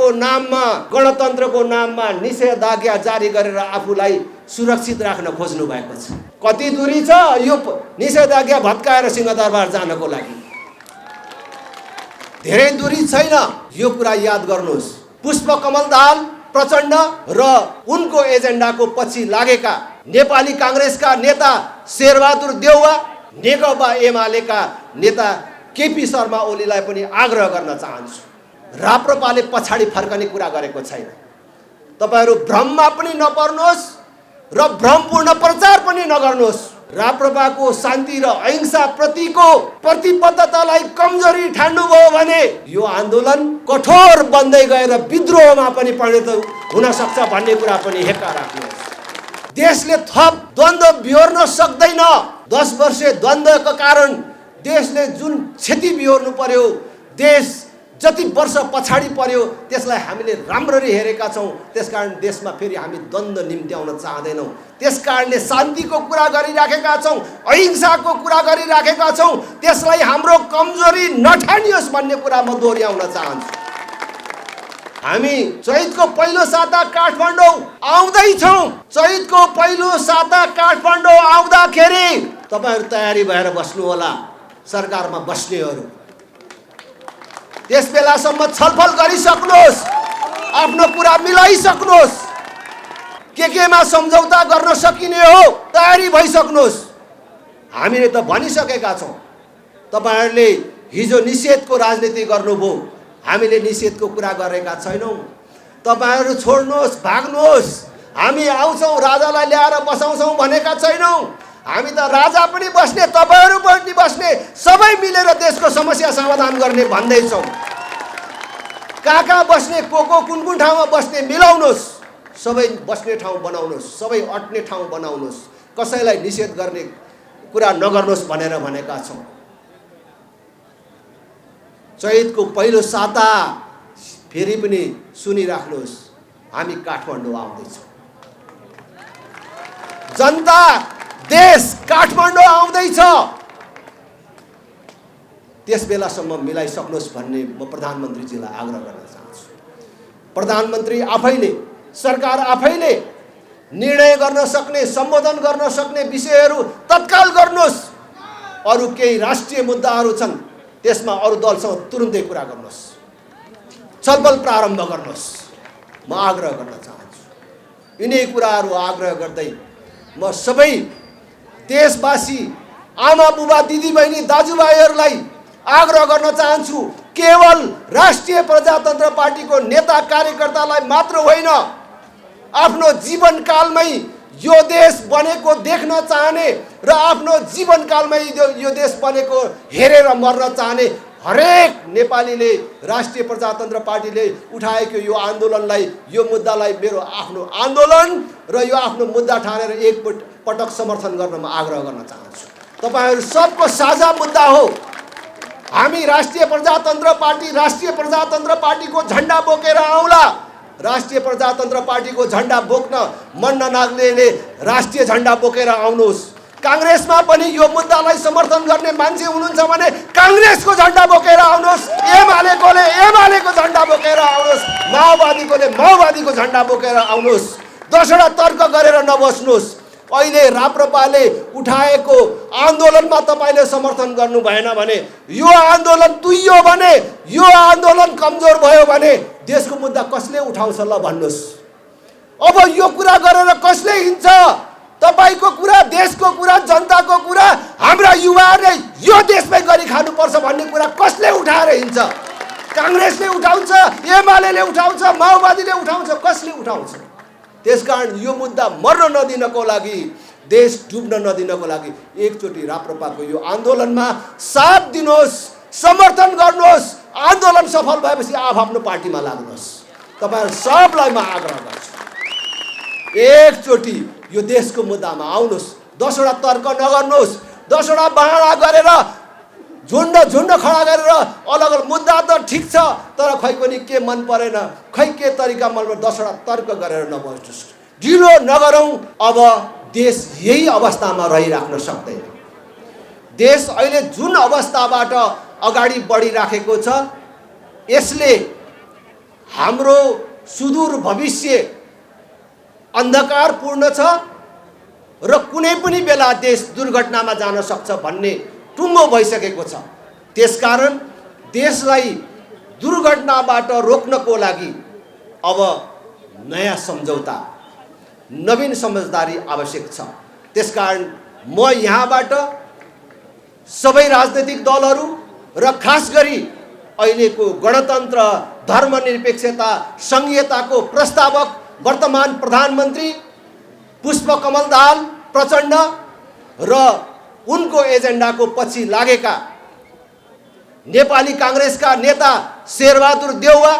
को नाममा, गणतन्त्रको नाममा निषेधाज्ञा जारी गरेर आफूलाई सुरक्षित राख्न खोज्नु भएको छ। कति दूरी छ यो निषेधाज्ञा भत्काएर सिंहदरबार जानको लागि? धेरै दूरी छैन। यो कुरा याद गर्नुहोस्। पुष्पकमल दाहाल प्रचण्ड र उनको एजेन्डाको पछि लागेका नेपाली कांग्रेसका नेता शेरबहादुर देउवा, नेकपा एमालेका नेता केपी शर्मा ओलीलाई पनि आग्रह गर्न चाहन्छु, राप्रपाले पछाडि फर्कने कुरा गरेको छैन। तपाईहरु भ्रममा पनि नपर्नुहोस् र भ्रमपूर्ण प्रचार पनि नगर्नुहोस्। राप्रपाको शान्ति र अहिंसा प्रतिको प्रतिबद्धतालाई कमजोरी ठान्नुभयो भने यो आन्दोलन कठोर बन्दै गएर विद्रोहमा पनि परिणत हुन सक्छ भन्ने कुरा पनि हेक्का राख्नुहोस्। देशले थप द्वन्द्व बिहोर्न सक्दैन। 10 वर्षे द्वन्द्वको कारण देशले जुन क्षति बिहोर्नु पर्यो, देश जति वर्ष पछाडि पर्यो त्यसलाई हामीले राम्ररी हेरेका छौं। त्यसकारण देशमा फेरि हामी द्वन्द्व निम्त्याउन चाहदैनौं। त्यसकारणले शान्तिको कुरा गरिराखेका छौं, अहिंसाको कुरा गरिराखेका छौं। त्यसलाई हाम्रो कमजोरी नठानियोस् भन्ने कुरा म दोहोर्याउन चाहन्छु। हामी चैतको पहिलो साता काठमाडौँ आउँदै छौं। चैतको पहिलो साता काठमाडौँ आउँदाखेरि तपाईहरु तयारी भएर बस्नु होला। सरकारमा बस्नेहरू त्यस बेलासम्म छलफल गरिसक्नुहोस्, आफ्नो कुरा मिलाइसक्नुहोस्, केमा सम्झौता गर्न सकिने हो तयारी भइसक्नुहोस्। हामीले त भनिसकेका छौं। तपाईहरुले हिजो निषेधको राजनीति गर्नुभयो, हामीले निषेधको कुरा गरेका छैनौं। तपाईहरु छोड्नुहोस्, भाग्नुहोस्। हामी आउँछौं, राजालाई ल्याएर बसाउँछौं भनेका छैनौं। हामी त राजा पनि बस्ने, तपाईहरु पनि बस्ने, सबै मिलेर देशको समस्या समाधान गर्ने भन्दै छौं। कहाँ बस्ने, को कुन ठाउँमा बस्ने मिलाउनुहोस्। सबै बस्ने ठाउँ बनाउनुहोस्, सबै अट्ने ठाउँ बनाउनुहोस्। कसैलाई निषेध गर्ने कुरा नगर्नुहोस् भनेर भनेका छौं। चैतको पहिलो साता फेरि पनि सुनिराख्नुहोस्, हामी काठमाडौँ आउँदैछौँ। जनता, देश काठमाडौँ आउँदैछ। त्यस बेलासम्म मिलाइसक्नुहोस् भन्ने म प्रधानमन्त्रीजीलाई आग्रह गर्न चाहन्छु। प्रधानमन्त्री आफैले, सरकार आफैले निर्णय गर्न सक्ने, सम्बोधन गर्न सक्ने विषयहरू तत्काल गर्नुहोस्। अरू केही राष्ट्रिय मुद्दाहरू छन्, त्यसमा अरू दलसँग तुरुन्तै कुरा गर्नुहोस्, छलफल प्रारम्भ गर्नुहोस्। म आग्रह गर्न चाहन्छु। यिनै कुराहरू आग्रह गर्दै म सबै देशवासी, आमा बुबा, दिदी बहिनी, दाजुभाइहरूलाई आग्रह गर्न चाहन्छु। केवल राष्ट्रिय प्रजातन्त्र पार्टीको नेता कार्यकर्तालाई मात्र होइन, आफ्नो जीवनकालमै यो देश बनेको देख्न चाहने र आफ्नो जीवनकालमै यो देश बनेको हेरेर मर्न चाहने हरेक नेपालीले राष्ट्रिय प्रजातन्त्र पार्टीले उठाएको यो आन्दोलनलाई, यो मुद्दालाई मेरो आफ्नो आन्दोलन र यो आफ्नो मुद्दा ठानेर एक पटक समर्थन गर्न म आग्रह गर्न चाहन्छु। तपाईहरु सबको साझा मुद्दा हो। हामी राष्ट्रिय प्रजातन्त्र पार्टीको झण्डा बोकेर आउला। राष्ट्रिय प्रजातन्त्र पार्टीको झण्डा बोक्न मन नलाग्नेले राष्ट्रिय झण्डा बोकेर आउनुहोस्। कांग्रेसमा पनि यो मुद्दालाई समर्थन गर्ने मान्छे हुनुहुन्छ भने कांग्रेसको झण्डा बोकेर आउनुहोस्। एमालेको झण्डा बोकेर आउनुहोस्। माओवादीको झण्डा बोकेर आउनुहोस्। दसवटा तर्क गरेर नबस्नुहोस्। अहिले राप्रपाले उठाएको आन्दोलनमा तपाईले समर्थन गर्नु भएन भने, यो आन्दोलन तुइयो भने, यो आन्दोलन कमजोर भयो भने देशको मुद्दा कसले उठाउँछ ल भन्नुहोस्। अब यो कुरा गरेर कसले हिन्छ? तपाईको कुरा, देशको कुरा, जनताको कुरा, हाम्रा युवाहरूले यो देशमै गरी खानुपर्छ भन्ने कुरा कसले उठाएर हिन्छ? कांग्रेसले उठाउँछ, एमालेले उठाउँछ, माओवादीले उठाउँछ, कसले उठाउँछ? त्यसकारण यो मुद्दा मर्न नदिनको लागि, देश डुब्न नदिनको लागि एकचोटि राप्रपाको यो आन्दोलनमा साथ दिनुहोस्, समर्थन गर्नुहोस्। आन्दोलन सफल भएपछि आफ्नो पार्टीमा लाग्नुहोस्। तपाईहरु सबलाई म आग्रह गर्छु, एकचोटि यो देशको मुद्दामा आउनुहोस्। 10वटा तर्क नगर्नुहोस्, 10वटा बहाना गरेर झुण्ड खडा गरेर अलग मुद्दा त ठिक छ, तर खै पनि के मन परेन, खै के तरिका मन परेन, 10वटा तर्क गरेर नबस्नुहोस्। ढिलो नगरौं। अब देश यही अवस्थामा रहिराख्न सक्दैन। देश अहिले जुन अवस्थाबाट अगाडि बढिराखेको छ, यसले हाम्रो सुदूर भविष्य अन्धकारपूर्ण छ र कुनै पनि बेला देश दुर्घटनामा जान सक्छ भन्ने टुङ्गो भइसकेको छ। त्यसकारण देशलाई दुर्घटनाबाट रोक्नको लागि अब नयाँ सम्झौता, नवीन समझदारी आवश्यक छ। त्यसकारण म यहाँबाट सबै राजनीतिक दलहरू र खास गरी अहिलेको गणतन्त्र, धर्मनिरपेक्षता, संघीयताको प्रस्तावक वर्तमान प्रधानमन्त्री पुष्पकमल दाहाल प्रचण्ड र उनको एजेन्डाको पछि लागेका नेपाली काङ्ग्रेसका नेता शेरबहादुर देउवा,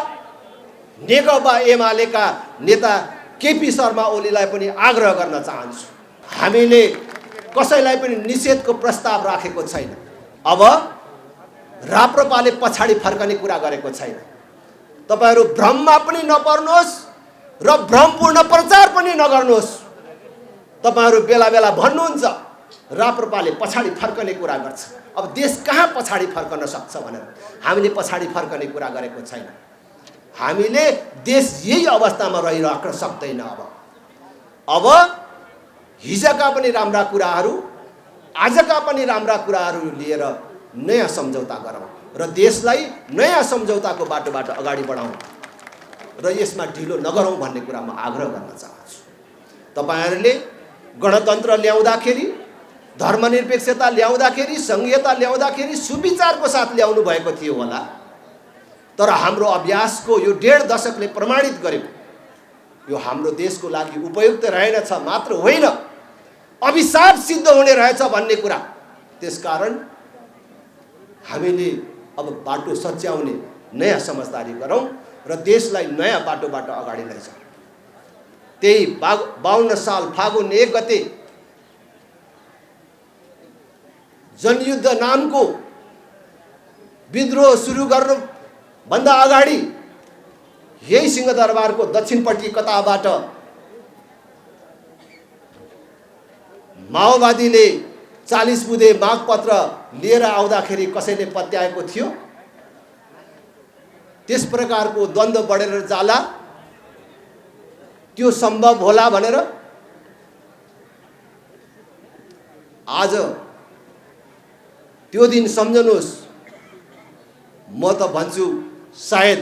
नेकपा एमालेका नेता केपी शर्मा ओलीलाई पनि आग्रह गर्न चाहन्छु, हामीले कसैलाई पनि निषेधको प्रस्ताव राखेको छैन। अब राप्रपाले पछाडि फर्कने कुरा गरेको छैन। तपाईहरू भ्रममा पनि नपर्नुहोस् र भ्रमपूर्ण प्रचार पनि नगर्नुहोस्। तपाईहरू बेला बेला भन्नुहुन्छ राप्रपाले पछाडि फर्कने कुरा गर्छ। अब देश कहाँ पछाडि फर्कन सक्छ भनेर हामीले पछाडि फर्कने कुरा गरेको छैन। हामीले देश यही अवस्थामा रहिराख्न सक्दैन। अब हिजोका पनि राम्रा कुराहरू, आजका पनि राम्रा कुराहरू लिएर नयाँ सम्झौता गरौँ र देशलाई नयाँ सम्झौताको बाटोबाट अगाडि बढाउँ र यसमा ढिलो नगरौँ भन्ने कुरा म आग्रह गर्न चाहन्छु। तपाईहरूले गणतन्त्र ल्याउँदाखेरि, धर्मनिरपेक्षता ल्याउँदाखेरि, संघीयता ल्याउँदाखेरि सुविचारको साथ ल्याउनु भएको थियो होला, तर हाम्रो अभ्यासको यो 1.5 दशकले प्रमाणित गर्यो यो हाम्रो देशको लागि उपयुक्त रहेनछ मात्र होइन, अभिशाप सिद्ध हुने रहेछ भन्ने कुरा। त्यसकारण हामीले अब बाटो सच्याउने नयाँ समझदारी गरौँ र देशलाई नयाँ बाटोबाट अगाडि लैजाउँ। त्यही 52 साल फागुन 1 गते जनयुद्ध नामको विद्रोह सुरु गर्नुभन्दा अगाडि यही सिंहदरबारको दक्षिणपट्टि कताबाट माओवादीले 40 बुँदे मागपत्र लिएर आउँदाखेरि कसैले पत्याएको थियो? त्यस प्रकारको द्वन्द्व बढेर जाला त्यो सम्भव होला भनेर आज त्यो दिन सम्झनुहोस्। म त भन्छु सायद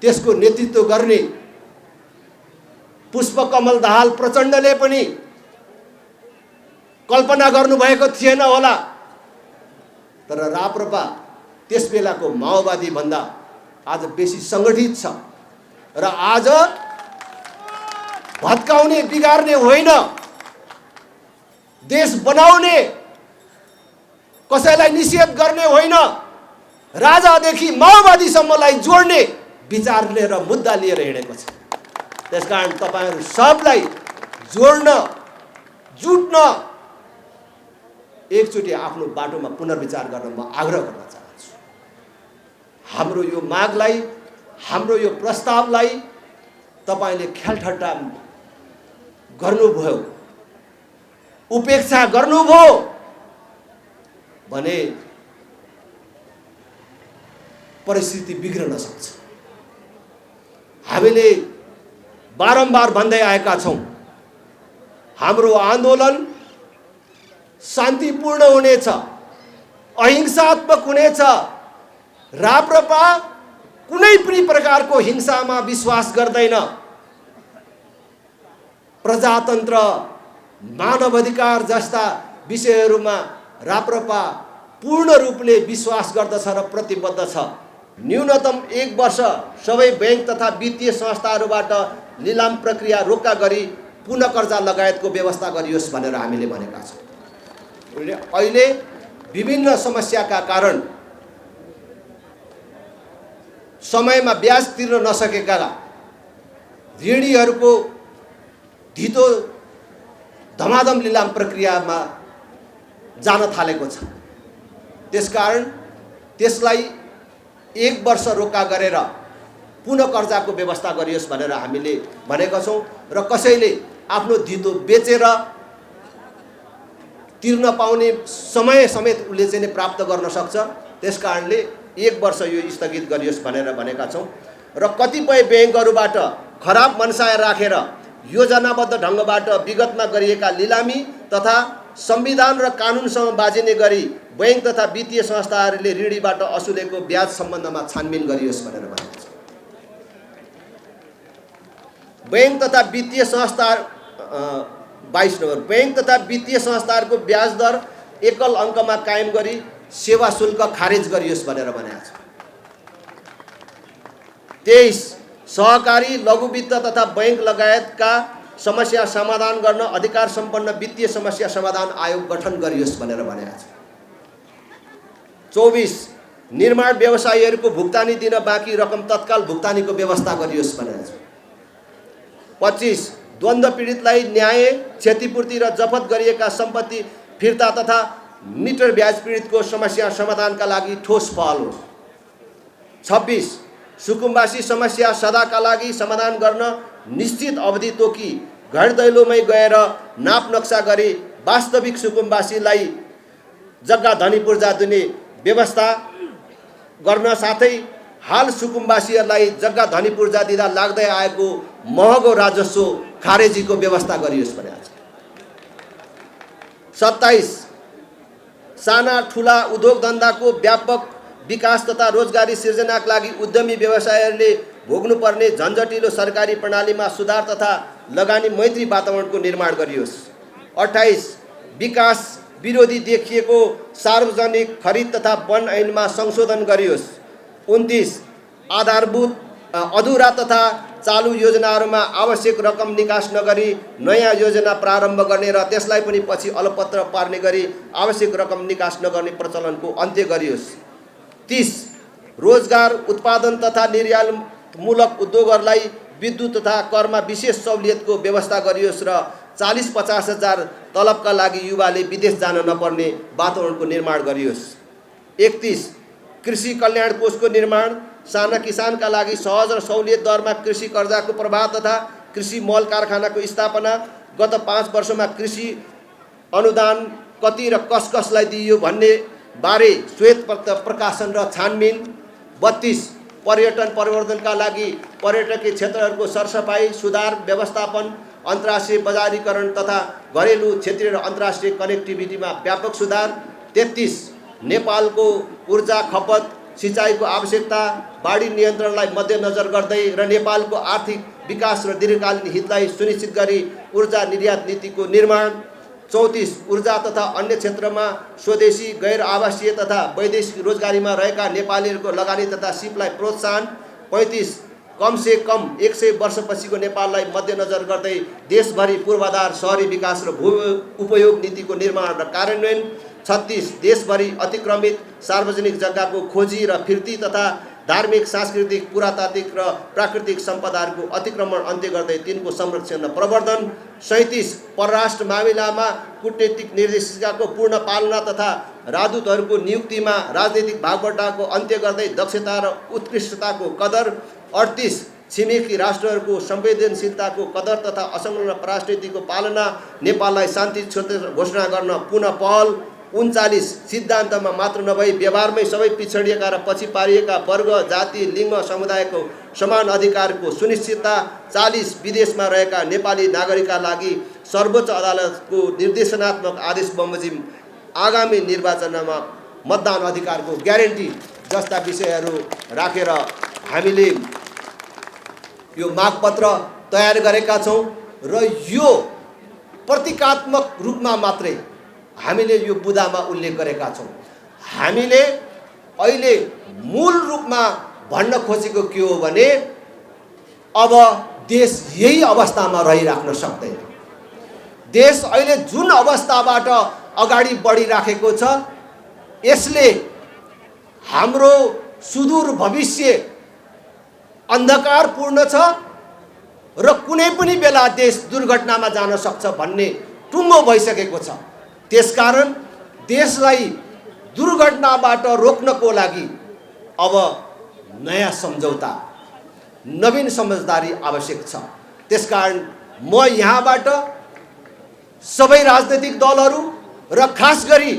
त्यसको नेतृत्व गर्ने पुष्पकमल दाहाल प्रचण्डले पनि कल्पना गर्नुभएको थिएन होला, तर राप्रपा त्यस बेलाको माओवादी भन्दा आज बेसी सङ्गठित छ र आज भत्काउने, बिगार्ने होइन, देश बनाउने, कसैलाई निषेध गर्ने होइन, राजादेखि माओवादीसम्मलाई जोड्ने विचार लिएर मुद्दा लिएर हिँडेको छ। त्यसकारण तपाईहरू सबलाई जोड्न, जुट्न, एकचोटि आफ्नो बाटोमा पुनर्विचार गर्न म आग्रह गर्न चाहन्छु। हाम्रो यो मागलाई, हाम्रो यो प्रस्तावलाई तपाईले ख्यालठट्टा गर्नुभयो, उपेक्षा गर्नुभयो भने परिस्थिति बिग्रन सक्छ। हामीले बारम्बार भन्दै आएका छौँ, हाम्रो आन्दोलन शान्तिपूर्ण हुनेछ, अहिंसात्मक हुनेछ। राप्रपा कुनै पनि प्रकारको हिंसामा विश्वास गर्दैन। प्रजातन्त्र, मानवाधिकार जस्ता विषयहरूमा राप्रपा पूर्ण रूपले विश्वास गर्दछ र प्रतिबद्ध छ। न्यूनतम 1 वर्ष सबै बैंक तथा वित्तीय संस्थाहरूबाट लिलाम प्रक्रिया रोक्का गरी पुनः कर्जा लगायतको व्यवस्था गरियोस् भनेर हामीले भनेका छौँ। अहिले विभिन्न समस्याका कारण समयमा ब्याज तिर्न नसकेका ऋणीहरूको धितो धमाधम लिलाम प्रक्रियामा जान थालेको छ। त्यसकारण त्यसलाई 1 वर्ष रोक्का गरेर पुनः कर्जाको व्यवस्था गरियोस् भनेर हामीले भनेका छौँ र कसैले आफ्नो धितो बेचेर तिर्न पाउने समय समेत उसले चाहिँ प्राप्त गर्न सक्छ। त्यसकारणले 1 वर्ष यो स्थगित गरियोस् भनेर भनेका छौँ र कतिपय ब्याङ्कहरूबाट खराब मनसाय राखेर योजनाबद्ध ढङ्गबाट विगतमा गरिएका लिलामी तथा संविधान र कानुनसँग बाजिने गरी बैङ्क तथा वित्तीय संस्थाहरूले ऋणीबाट असुलेको ब्याज सम्बन्धमा छानबिन गरियोस् भनेर भनेको छ। बैङ्क तथा वित्तीय संस्था 22 नम्बर, बैङ्क तथा वित्तीय संस्थाहरूको ब्याज दर एकल अङ्कमा कायम गरी सेवा शुल्क खारेज गरियोस् भनेर भनेको छ। 23 सहकारी लघु वित्त तथा बैङ्क लगायतका समस्या समाधान गर्न अधिकार सम्पन्न वित्तीय समस्या समाधान आयोग गठन गरियोस् भनेर भनेको छ। 24 निर्माण व्यवसायीहरूको भुक्तानी दिन बाँकी रकम तत्काल भुक्तानीको व्यवस्था गरियोस् भनेर छ। 25 द्वन्द्व पीडितलाई न्याय क्षतिपूर्ति र जफत गरिएका सम्पत्ति फिर्ता तथा मिटर ब्याज पीडितको समस्या समाधानका लागि ठोस पहल हो। 26 सुकुम्बासी समस्या सदाका लागि समाधान गर्न निश्चित अवधि तोकी घर दैलोमै गएर नाप नक्सा गरी वास्तविक सुकुम्बासीलाई जग्गा धनी पूर्जा दिने व्यवस्था गर्न साथै हाल सुकुम्बासीहरूलाई जग्गा धनी पूर्जा दिँदा लाग्दै आएको महँगो राजस्व खारेजीको व्यवस्था गरियोस् भनेको छ। 27 साना ठुला उद्योग धन्दाको व्यापक विकास तथा रोजगारी सिर्जनाका लागि उद्यमी व्यवसायीहरूले भोग्नुपर्ने झन्झटिलो सरकारी प्रणालीमा सुधार तथा लगानी मैत्री वातावरणको निर्माण गरियोस्। 28 विकास विरोधी देखिएको सार्वजनिक खरिद तथा वन ऐनमा संशोधन गरियोस्। 29 आधारभूत अधुरा तथा चालु योजनाहरूमा आवश्यक रकम निकास नगरी नयाँ योजना प्रारम्भ गर्ने र त्यसलाई पनि पछि अलपत्र पार्ने गरी आवश्यक रकम निकास नगर्ने प्रचलनको अन्त्य गरियोस्। 30 रोजगार उत्पादन तथा निर्यातमूलक उद्योगहरूलाई विद्युत तथा करमा विशेष सहुलियतको व्यवस्था गरियोस् र 40-50 हजार तलबका लागि युवाले विदेश जान नपर्ने वातावरणको निर्माण गरियोस्। 31 कृषि कल्याण कोषको निर्माण, साना किसानका लागि सहज र सहुलियत दरमा कृषि कर्जाको प्रवाह तथा कृषि मल कारखानाको स्थापना। गत 5 वर्षमा कृषि अनुदान कति र कसलाई दिइयो भन्ने बारे श्वेत प्रकाशन र छानबिन। 32 पर्यटन प्रवर्धनका लागि पर्यटकीय क्षेत्रहरूको सरसफाई सुधार व्यवस्थापन, अन्तर्राष्ट्रिय बजारीकरण तथा घरेलु क्षेत्रीय र अन्तर्राष्ट्रिय कनेक्टिभिटीमा व्यापक सुधार। 33 नेपालको ऊर्जा खपत सिँचाइको आवश्यकता बाढी नियन्त्रणलाई मध्यनजर गर्दै र नेपालको आर्थिक विकास र दीर्घकालीन हितलाई सुनिश्चित गरी ऊर्जा निर्यात नीतिको निर्माण। 34 ऊर्जा तथा अन्य क्षेत्रमा स्वदेशी गैर आवासीय तथा वैदेशिक रोजगारीमा रहेका नेपालीहरूको लगानी तथा सिपलाई प्रोत्साहन। 35 कम से कम 100 वर्षपछिको नेपाललाई मध्यनजर गर्दै देशभरि पूर्वाधार शहरी विकास र भू उपयोग नीतिको निर्माण र कार्यान्वयन। 36 देशभरि अतिक्रमित सार्वजनिक जग्गाको खोजी र फिर्ती तथा धार्मिक सांस्कृतिक पुरातात्विक र प्राकृतिक सम्पदाहरूको अतिक्रमण अन्त्य गर्दै तिनको संरक्षण र प्रवर्धन। 37 परराष्ट्र मामिलामा कूटनीतिक निर्देशिकाको पूर्ण पालना तथा राजदूतहरूको नियुक्तिमा राजनीतिक भागबटाको अन्त्य गर्दै दक्षता र उत्कृष्टताको कदर। 38 छिमेकी राष्ट्रहरूको संवेदनशीलताको कदर तथा असंलग्न पराष्ट्रनीतिको पालना, नेपाललाई शान्ति क्षेत्र घोषणा गर्न पुनः पहल। 39 सिद्धान्तमा मात्र नभई व्यवहारमै सबै पिछडिएका र पछि पारिएका वर्ग जाति लिङ्ग समुदायको समान अधिकारको सुनिश्चितता। 40 विदेशमा रहेका नेपाली नागरिकका लागि सर्वोच्च अदालतको निर्देशनात्मक आदेश बमोजिम आगामी निर्वाचनमा मतदान अधिकारको ग्यारेन्टी जस्ता विषयहरू राखेर हामीले यो मागपत्र तयार गरेका छौँ र यो प्रतीकात्मक रूपमा मात्रै हामीले यो बुदामा उल्लेख गरेका छौँ। हामीले अहिले मूल रूपमा भन्न खोजेको के हो भने अब देश यही अवस्थामा रहिराख्न सक्दैन। देश अहिले जुन अवस्थाबाट अगाडि बढिराखेको छ यसले हाम्रो सुदूर भविष्य अन्धकारपूर्ण छ र कुनै पनि बेला देश दुर्घटनामा जान सक्छ भन्ने टुङ्गो भइसकेको छ। त्यसकारण देशलाई दुर्घटनाबाट रोक्नको लागि अब नयाँ सम्झौता, नवीन समझदारी आवश्यक छ। त्यसकारण म यहाँबाट सबै राजनीतिक दलहरू र खास गरी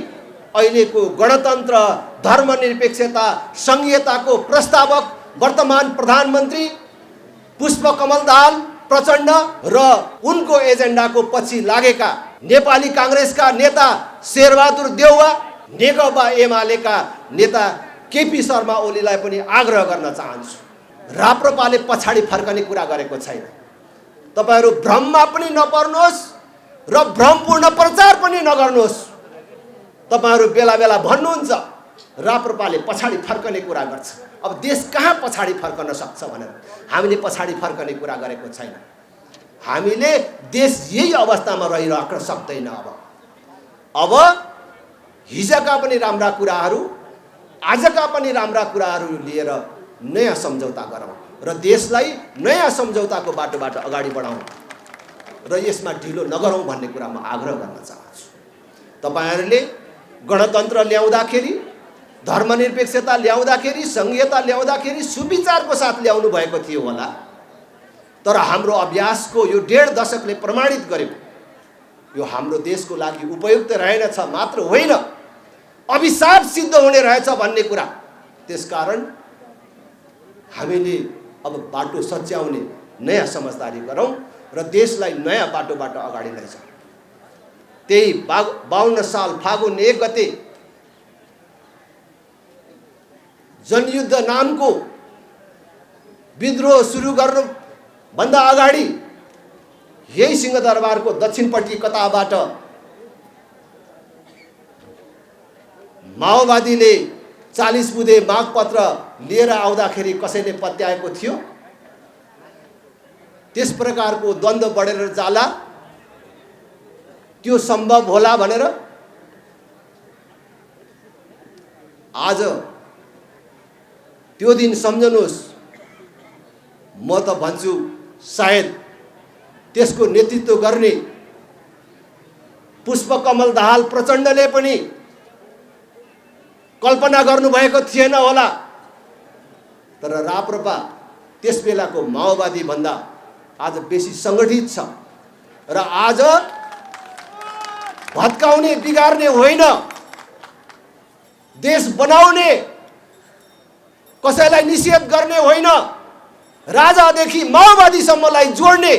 अहिलेको गणतन्त्र, धर्मनिरपेक्षता, संघीयताको प्रस्तावक वर्तमान प्रधानमन्त्री पुष्पकमल दाहाल प्रचण्ड र उनको एजेन्डाको पछि लागेका नेपाली काङ्ग्रेसका नेता शेरबहादुर देउवा, नेकपा एमालेका नेता केपी शर्मा ओलीलाई पनि आग्रह गर्न चाहन्छु, राप्रपाले पछाडि फर्कने कुरा गरेको छैन। तपाईहरू भ्रममा पनि नपर्नुहोस् र भ्रमपूर्ण प्रचार पनि नगर्नुहोस्। तपाईहरू बेला बेला भन्नुहुन्छ राप्रपाले पछाडि फर्कने कुरा गर्छ। अब देश कहाँ पछाडि फर्कन सक्छ भनेर हामीले पछाडि फर्कने कुरा गरेको छैन। हामीले देश यही अवस्थामा रहिराख्न सक्दैन। अब हिजोका पनि राम्रा कुराहरू, आजका पनि राम्रा कुराहरू लिएर नयाँ सम्झौता गरौँ र देशलाई नयाँ सम्झौताको बाटोबाट अगाडि बढाउँ र यसमा ढिलो नगरौँ भन्ने कुरा म आग्रह गर्न चाहन्छु। तपाईहरूले गणतन्त्र ल्याउँदाखेरि, धर्मनिरपेक्षता ल्याउँदाखेरि, संघीयता ल्याउँदाखेरि सुविचारको साथ ल्याउनु भएको थियो होला, तर हाम्रो अभ्यासको यो 1.5 दशकले प्रमाणित गर्यो यो हाम्रो देशको लागि उपयुक्त रहेनछ मात्र होइन, अभिशाप सिद्ध हुने रहेछ भन्ने कुरा। त्यसकारण हामीले अब बाटो सच्याउने नयाँ समझदारी गरौँ र देशलाई नयाँ बाटोबाट अगाडि लैजाउँ। त्यही 52 साल फागुन 1 गते जनयुद्ध नामको विद्रोह सुरु गर्नुभन्दा अगाडि यही सिंहदरबारको दक्षिणपट्टि कताबाट माओवादीले 40 बुँदे मागपत्र लिएर आउँदाखेरि कसैले पत्याएको थियो त्यस प्रकारको द्वन्द्व बढेर जाला त्यो सम्भव होला भनेर आज त्यो दिन सम्झनुहोस्। म त भन्छु सायद त्यसको नेतृत्व गर्ने पुष्पकमल दाहाल प्रचण्डले पनि कल्पना गर्नुभएको थिएन होला, तर राप्रपा त्यस बेलाको माओवादी भन्दा आज बेसी सङ्गठित छ र आज भत्काउने बिगार्ने होइन, देश बनाउने, कसैलाई निषेध गर्ने होइन, राजादेखि माओवादीसम्मलाई जोड्ने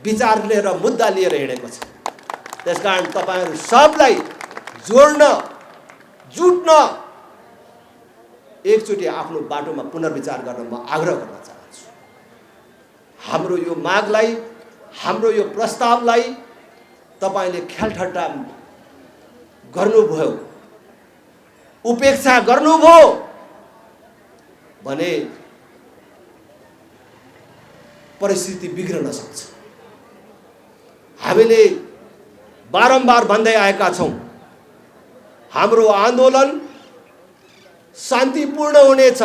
विचार लिएर मुद्दा लिएर हिँडेको छ। त्यसकारण तपाईहरू सबलाई जोड्न, जुट्न, एकचोटि आफ्नो बाटोमा पुनर्विचार गर्न म आग्रह गर्न चाहन्छु। हाम्रो यो मागलाई, हाम्रो यो प्रस्तावलाई तपाईले ख्यालठट्टा गर्नुभयो, उपेक्षा गर्नुभयो भने परिस्थिति बिग्रन सक्छ। हामीले बारम्बार भन्दै आएका छौं हाम्रो आन्दोलन शान्तिपूर्ण हुनेछ,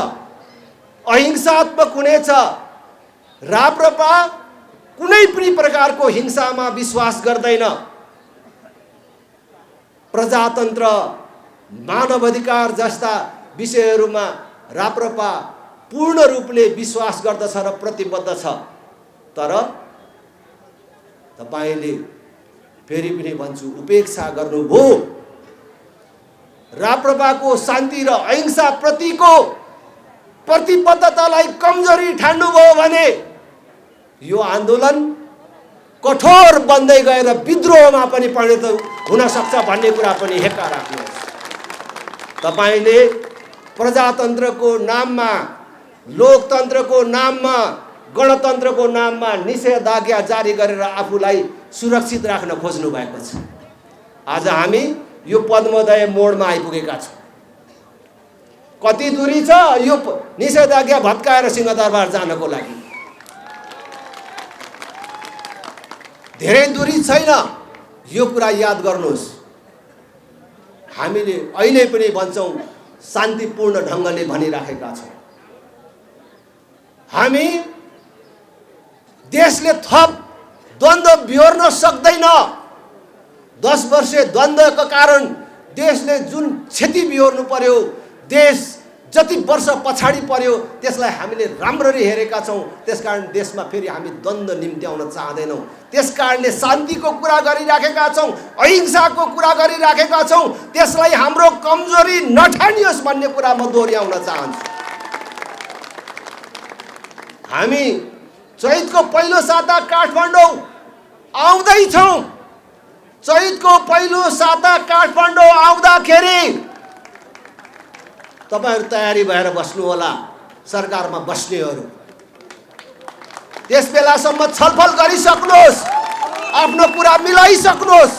अहिंसात्मक हुनेछ। राप्रपा कुनै पनि प्रकारको हिंसामा विश्वास गर्दैन। प्रजातन्त्र, मानवाधिकार जस्ता विषयहरूमा राप्रपा पूर्ण रूपले विश्वास गर्दछ र प्रतिबद्ध छ। तर तपाईले फेरि पनि भन्छु उपेक्षा गर्नुभयो। राप्रपाको शान्ति र अहिंसा प्रतिको प्रतिबद्धतालाई कमजोरी ठान्नुभयो भने यो आन्दोलन कठोर बन्दै गएर विद्रोहमा पनि परिणत हुन सक्छ भन्ने कुरा पनि हेक्का राख्नुहोस्। तपाईले प्रजातन्त्रको नाममा, लोकतन्त्रको नाममा, गणतन्त्रको नाममा निषेधाज्ञा जारी गरेर आफूलाई सुरक्षित राख्न खोज्नु भएको छ। आज हामी यो पद्मोदय मोडमा आइपुगेका छौं। कति दूरी छ यो निषेधाज्ञा भत्काएर सिंहदरबार जानको लागि? धेरै दूरी छैन। यो कुरा याद गर्नुहोस्। हामीले अहिले पनि भन्छौं शान्तिपूर्ण ढंगले भनिराखेका छौं। हामी देशले थप द्वन्द्व बिहोर्न सक्दैन। 10 वर्षे द्वन्द्वका कारण देशले जुन क्षति बिहोर्नु पर्यो, देश जति वर्ष पछाडी पर्यो त्यसलाई हामीले राम्ररी हेरेका छौं। त्यसकारण देशमा फेरि हामी द्वन्द्व निम्त्याउन चाहदैनौं। त्यसकारणले शान्तिको कुरा गरिराखेका छौं, अहिंसाको कुरा गरिराखेका छौं। त्यसलाई हाम्रो कमजोरी नठानियोस् भन्ने कुरा म दोहोर्याउन चाहन्छु। हामी चैतको पहिलो साता काठमाडौँ आउँदैछौँ। चैतको पहिलो साता काठमाडौँ आउँदाखेरि तपाईहरु तयारी भएर बस्नु होला। सरकारमा बस्नेहरू त्यस बेलासम्म छलफल गरिसक्नुहोस्, आफ्नो कुरा मिलाइसक्नुहोस्।